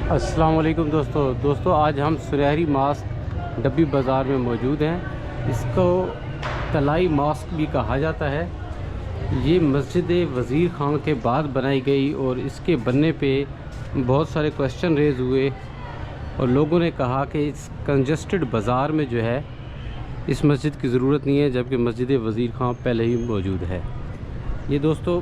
अस्सलाम वालेकुम दोस्तों आज हम सुनहरी मास्क डब्बी बाज़ार में मौजूद हैं। इसको तलाई मास्क भी कहा जाता है। ये मस्जिद वज़ीर ख़ान के बाद बनाई गई और इसके बनने पे बहुत सारे क्वेश्चन रेज़ हुए और लोगों ने कहा कि इस कंजस्टेड बाज़ार में जो है इस मस्जिद की ज़रूरत नहीं है, जबकि मस्जिद वज़ीर ख़ान पहले ही मौजूद है। ये दोस्तों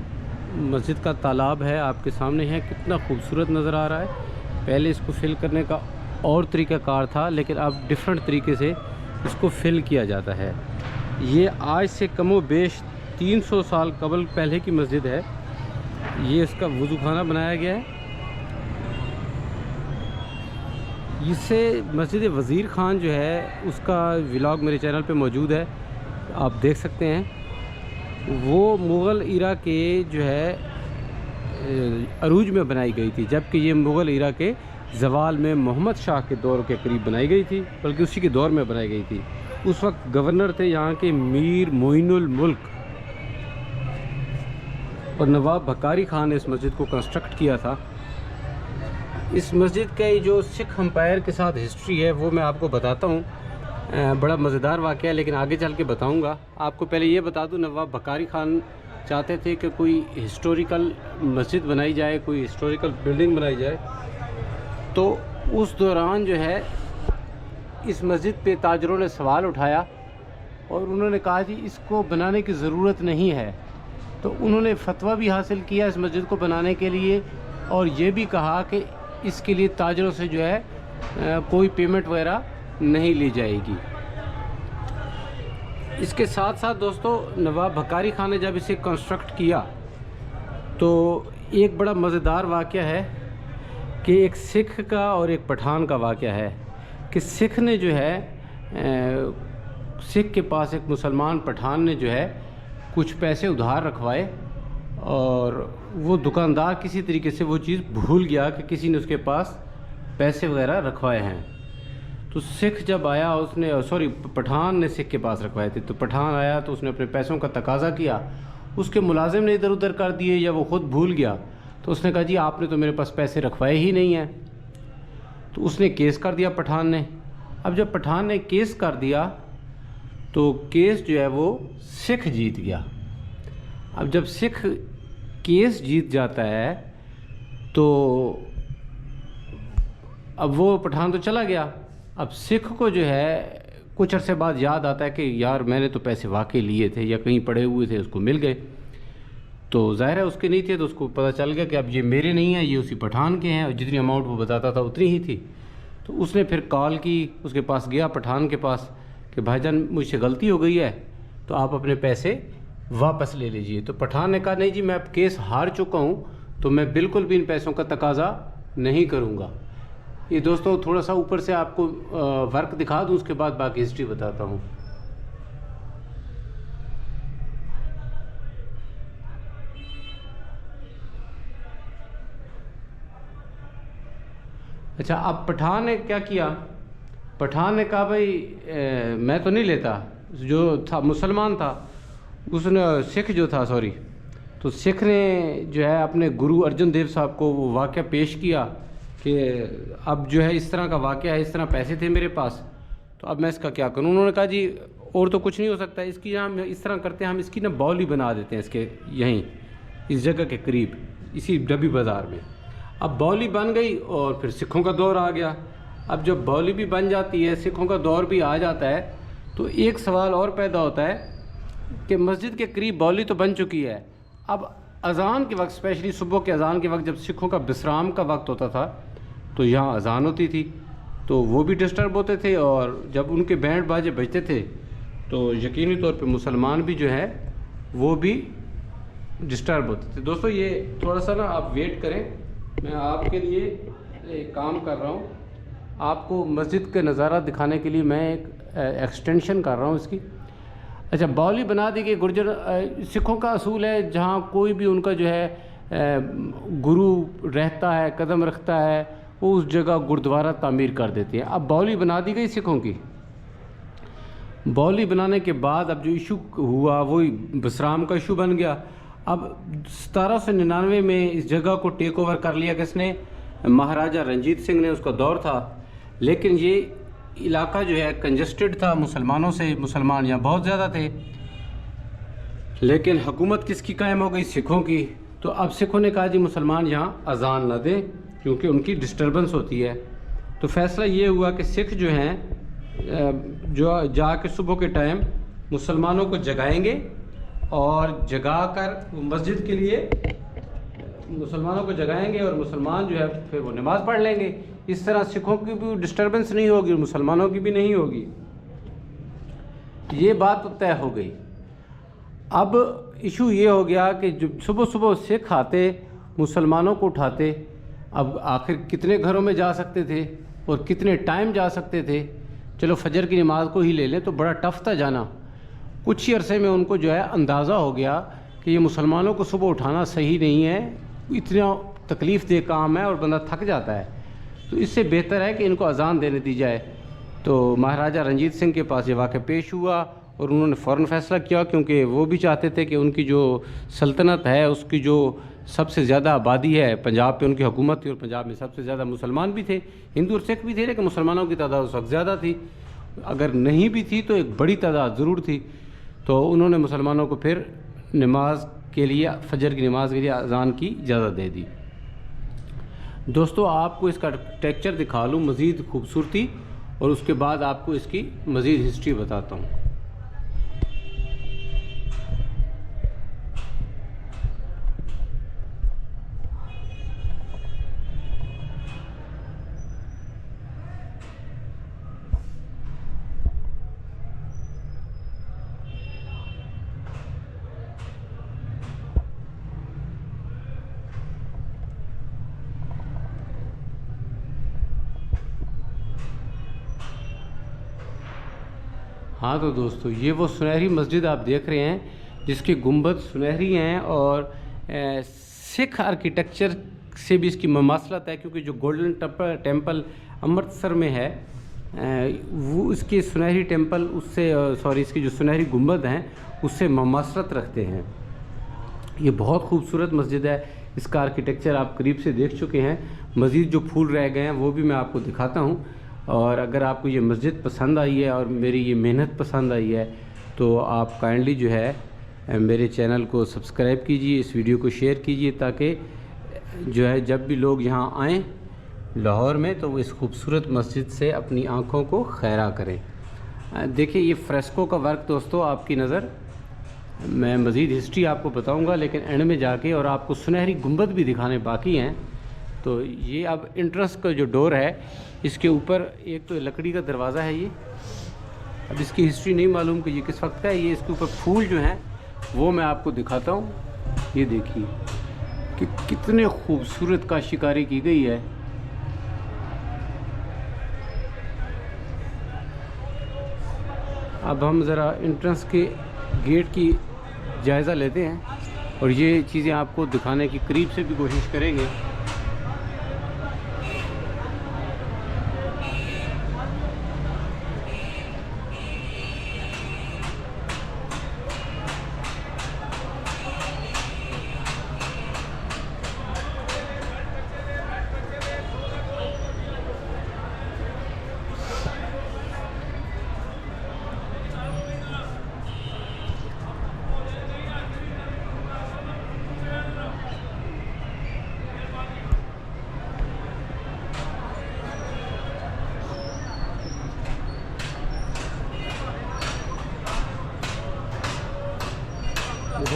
मस्जिद का तालाब है, आपके सामने है, कितना खूबसूरत नज़र आ रहा है। पहले इसको फ़िल करने का और तरीक़ाकार था, लेकिन अब डिफरेंट तरीके से इसको फ़िल किया जाता है। ये आज से कमो बेश 300 साल कबल पहले की मस्जिद है। ये इसका वज़ू खाना बनाया गया है। इससे मस्जिद वज़ीर ख़ान जो है उसका व्लॉग मेरे चैनल पे मौजूद है, आप देख सकते हैं। वो मुग़ल इरा के जो है अरूज में बनाई गई थी, जबकि ये मुग़ल इरा के ज़वाल में मोहम्मद शाह के दौर के करीब बनाई गई थी, बल्कि उसी के दौर में बनाई गई थी। उस वक्त गवर्नर थे यहाँ के मीर मोइनुल मुल्क और नवाब बकारी ख़ान ने इस मस्जिद को कंस्ट्रक्ट किया था। इस मस्जिद के जो सिख एम्पायर के साथ हिस्ट्री है वो मैं आपको बताता हूँ। बड़ा मज़ेदार वाक़या है, लेकिन आगे चल के बताऊँगा। आपको पहले ये बता दूँ, नवाब बकारी ख़ान चाहते थे कि कोई हिस्टोरिकल मस्जिद बनाई जाए, कोई हिस्टोरिकल बिल्डिंग बनाई जाए। तो उस दौरान जो है इस मस्जिद पे ताजरों ने सवाल उठाया और उन्होंने कहा जी इसको बनाने की ज़रूरत नहीं है। तो उन्होंने फतवा भी हासिल किया इस मस्जिद को बनाने के लिए, और ये भी कहा कि इसके लिए ताजरों से जो है कोई पेमेंट वगैरह नहीं ली जाएगी। इसके साथ साथ दोस्तों नवाब बकारी ख़ान ने जब इसे कंस्ट्रक्ट किया तो एक बड़ा मज़ेदार वाक़या है कि एक सिख का और एक पठान का वाक़या है कि सिख ने जो है सिख के पास एक मुसलमान पठान ने जो है कुछ पैसे उधार रखवाए और वो दुकानदार किसी तरीके से वो चीज़ भूल गया कि किसी ने उसके पास पैसे वगैरह रखवाए हैं। तो सिख जब आया, उसने पठान ने सिख के पास रखवाए थे। तो पठान आया तो उसने अपने पैसों का तकाजा किया, उसके मुलाजिम ने इधर उधर कर दिए या वो ख़ुद भूल गया। तो उसने कहा जी आपने तो मेरे पास पैसे रखवाए ही नहीं हैं। तो उसने केस कर दिया पठान ने। अब जब पठान ने केस कर दिया तो केस जो है वो सिख जीत गया। अब जब सिख केस जीत जाता है तो अब वो पठान तो चला गया। अब सिख को जो है कुछ अरसे बाद याद आता है कि यार मैंने तो पैसे वाकई लिए थे या कहीं पड़े हुए थे, उसको मिल गए। तो ज़ाहिर है उसके नहीं थे, तो उसको पता चल गया कि अब ये मेरे नहीं हैं, ये उसी पठान के हैं, और जितनी अमाउंट वो बताता था उतनी ही थी। तो उसने फिर कॉल की, उसके पास गया पठान के पास कि भाईजान मुझसे गलती हो गई है, तो आप अपने पैसे वापस ले लीजिए। तो पठान ने कहा नहीं जी मैं अब केस हार चुका हूँ, तो मैं बिल्कुल भी इन पैसों का तकाजा नहीं करूँगा। ये दोस्तों थोड़ा सा ऊपर से आपको वर्क दिखा दूँ, उसके बाद बाकी हिस्ट्री बताता हूँ। अच्छा, अब पठान ने क्या किया, पठान ने कहा भाई मैं तो नहीं लेता। जो था मुसलमान था, उसने सिख जो था तो सिख ने जो है अपने गुरु अर्जुन देव साहब को वो वाक़या पेश किया कि अब जो है इस तरह का वाक़या है, इस तरह पैसे थे मेरे पास, तो अब मैं इसका क्या करूं। उन्होंने कहा जी और तो कुछ नहीं हो सकता, इसकी हम इस तरह करते हैं, हम इसकी ना बाउली बना देते हैं इसके यहीं इस जगह के करीब, इसी डब्बी बाज़ार में। अब बाउली बन गई और फिर सिखों का दौर आ गया। अब जब बाउली भी बन जाती है, सिखों का दौर भी आ जाता है, तो एक सवाल और पैदा होता है कि मस्जिद के करीब बाउली तो बन चुकी है, अब अज़ान के वक्त, स्पेशली सुबह के अज़ान के वक्त जब सिखों का विश्राम का वक्त होता था तो यहाँ अज़ान होती थी, तो वो भी डिस्टर्ब होते थे, और जब उनके बैंड बाजे बजते थे तो यकीनी तौर पे मुसलमान भी जो है वो भी डिस्टर्ब होते थे। दोस्तों ये थोड़ा सा ना आप वेट करें, मैं आपके लिए एक काम कर रहा हूँ। आपको मस्जिद का नज़ारा दिखाने के लिए मैं एक एक्सटेंशन कर रहा हूँ इसकी। अच्छा, बाउली बना दी कि गुर्जर सिखों का असूल है, जहाँ कोई भी उनका जो है गुरु रहता है, कदम रखता है, वो उस जगह गुरुद्वारा तामीर कर देते हैं। अब बाउली बना दी गई सिखों की। बाउली बनाने के बाद अब जो इशू हुआ वही विश्राम का इशू बन गया। अब 1799 में इस जगह को टेक ओवर कर लिया किसने, महाराजा रंजीत सिंह ने उसका दौर था, लेकिन ये इलाका जो है कंजस्टेड था मुसलमानों से, मुसलमान यहाँ बहुत ज़्यादा थे। लेकिन हुकूमत किसकी कायम हो गई? सिखों की। तो अब सिखों ने कहा जी मुसलमान यहाँ अजान न दें क्योंकि उनकी डिस्टर्बेंस होती है। तो फैसला ये हुआ कि सिख जो हैं जो जाके सुबह के टाइम मुसलमानों को जगाएंगे और जगा कर मस्जिद के लिए मुसलमानों को जगाएंगे और मुसलमान जो है फिर वो नमाज़ पढ़ लेंगे। इस तरह सिखों की भी डिस्टर्बेंस नहीं होगी, मुसलमानों की भी नहीं होगी। ये बात तो तय हो गई। अब इशू ये हो गया कि जब सुबह सुबह सिख आते मुसलमानों को उठाते, अब आखिर कितने घरों में जा सकते थे और कितने टाइम जा सकते थे? चलो फजर की नमाज़ को ही ले लें तो बड़ा टफ था जाना। कुछ ही अरसे में उनको जो है अंदाज़ा हो गया कि ये मुसलमानों को सुबह उठाना सही नहीं है, इतना तकलीफ़ दे काम है और बंदा थक जाता है, तो इससे बेहतर है कि इनको अजान देने दी जाए। तो महाराजा रंजीत सिंह के पास ये वाक़या पेश हुआ और उन्होंने फ़ौरन फ़ैसला किया, क्योंकि वो भी चाहते थे कि उनकी जो सल्तनत है उसकी जो सबसे ज़्यादा आबादी है, पंजाब पे उनकी हुकूमत थी और पंजाब में सबसे ज़्यादा मुसलमान भी थे, हिंदू और सिख भी थे, लेकिन मुसलमानों की तादाद उस वक्त ज़्यादा थी। अगर नहीं भी थी तो एक बड़ी तादाद ज़रूर थी। तो उन्होंने मुसलमानों को फिर नमाज के लिए, फजर की नमाज के लिए अजान की इजाज़त दे दी। दोस्तों आपको इसका टेक्सचर दिखा लूँ, मज़ीद खूबसूरती, और उसके बाद आपको इसकी मज़ीद हिस्ट्री बताता हूँ। हाँ तो दोस्तों ये वो सुनहरी मस्जिद आप देख रहे हैं जिसकी गुंबद सुनहरी हैं और सिख आर्किटेक्चर से भी इसकी ममासलत है, क्योंकि जो गोल्डन टेम्पल अमृतसर में है वो इसके सुनहरी टेम्पल उससे इसकी जो सुनहरी गुंबद हैं उससे ममासलत रखते हैं। ये बहुत खूबसूरत मस्जिद है, इसका आर्किटेक्चर आप करीब से देख चुके हैं। मज़ीद जो फूल रह गए हैं वो भी मैं आपको दिखाता हूँ। और अगर आपको ये मस्जिद पसंद आई है और मेरी ये मेहनत पसंद आई है तो आप काइंडली जो है मेरे चैनल को सब्सक्राइब कीजिए, इस वीडियो को शेयर कीजिए, ताकि जो है जब भी लोग यहाँ आएँ लाहौर में तो वो इस खूबसूरत मस्जिद से अपनी आँखों को खैरा करें। देखिए ये फ्रेस्को का वर्क दोस्तों, आपकी नज़र, मैं मज़ीद हिस्ट्री आपको बताऊँगा लेकिन एंड में जाके, और आपको सुनहरी गुंबद भी दिखाने बाकी हैं। तो ये अब एंट्रेंस का जो डोर है इसके ऊपर एक तो लकड़ी का दरवाज़ा है। ये अब इसकी हिस्ट्री नहीं मालूम कि ये किस वक्त का है। ये इसके ऊपर फूल जो हैं वो मैं आपको दिखाता हूँ। ये देखिए कि कितने खूबसूरत काश्तकारी की गई है। अब हम ज़रा एंट्रेंस के गेट की जायज़ा लेते हैं और ये चीज़ें आपको दिखाने की करीब से भी कोशिश करेंगे।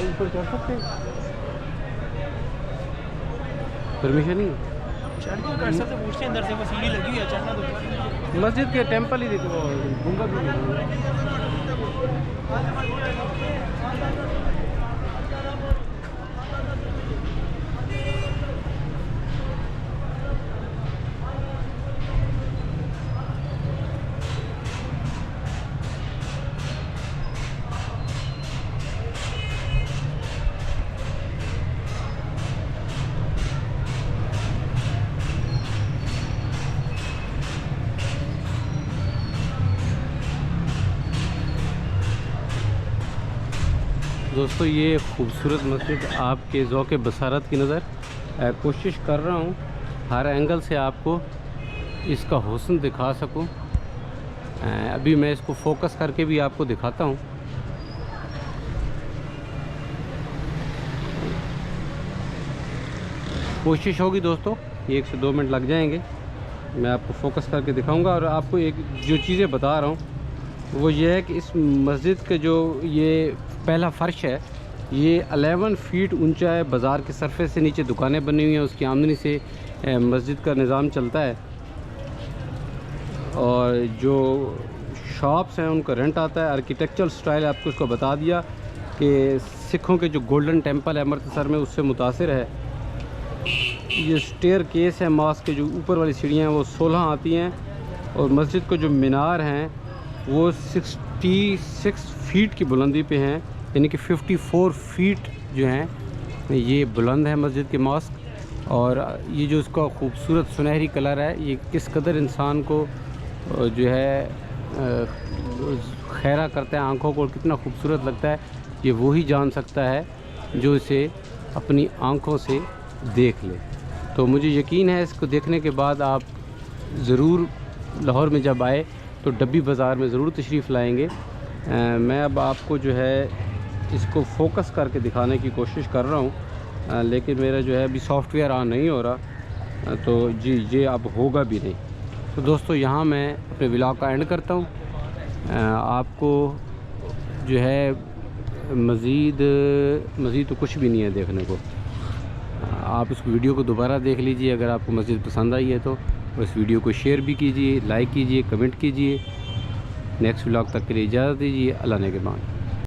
ऊपर चढ़ सकते हैं, परमिशन नहीं चढ़ के कर सकते, पूछते हैं अंदर से, वो सीढ़ी लगी हुई है, चढ़ना तो मस्जिद के टेम्पल ही देखो, गुंबद भी दोस्तों ये खूबसूरत मस्जिद आपके ज़ौक़ बसारत की नज़र कोशिश कर रहा हूँ हर एंगल से आपको इसका हुस्न दिखा सकूं। अभी मैं इसको फोकस करके भी आपको दिखाता हूं। कोशिश होगी दोस्तों, 1 से 2 मिनट लग जाएंगे, मैं आपको फोकस करके दिखाऊंगा। और आपको एक जो चीज़ें बता रहा हूं वो ये है कि इस मस्जिद के जो ये पहला फ़र्श है ये 11 फीट ऊंचा है। बाज़ार के सरफेस से नीचे दुकानें बनी हुई हैं, उसकी आमदनी से मस्जिद का निज़ाम चलता है। और जो शॉप्स हैं उनका रेंट आता है। आर्किटेक्चरल स्टाइल आपको उसको बता दिया कि सिखों के जो गोल्डन टेंपल है अमृतसर में उससे मुतासिर है। ये स्टेयर केस है मॉस्क के, जो ऊपर वाली सीढ़ियाँ हैं वो 16 आती हैं। और मस्जिद को जो मीनार हैं वो 66 फीट की बुलंदी पे हैं, यानी कि 54 फीट जो हैं ये बुलंद है मस्जिद के मॉस्क। और ये जो इसका खूबसूरत सुनहरी कलर है ये किस कदर इंसान को जो है खैरा करता है, आँखों को कितना खूबसूरत लगता है, ये वही जान सकता है जो इसे अपनी आँखों से देख ले। तो मुझे यकीन है इसको देखने के बाद आप ज़रूर लाहौर में जब आए तो डब्बी बाज़ार में ज़रूर तशरीफ़ लाएंगे। मैं अब आपको जो है इसको फोकस करके दिखाने की कोशिश कर रहा हूँ, लेकिन मेरा जो है अभी सॉफ्टवेयर ऑन नहीं हो रहा, तो जी ये अब होगा भी नहीं। तो दोस्तों यहाँ मैं अपने व्लॉग का एंड करता हूँ। आपको जो है मज़ीद तो कुछ भी नहीं है देखने को। आप इस वीडियो को दोबारा देख लीजिए अगर आपको मस्जिद पसंद आई है तो। और इस वीडियो को शेयर भी कीजिए, लाइक कीजिए, कमेंट कीजिए। नेक्स्ट व्लॉग तक के लिए इजाज़त दीजिए। अल्लाह ने के मान।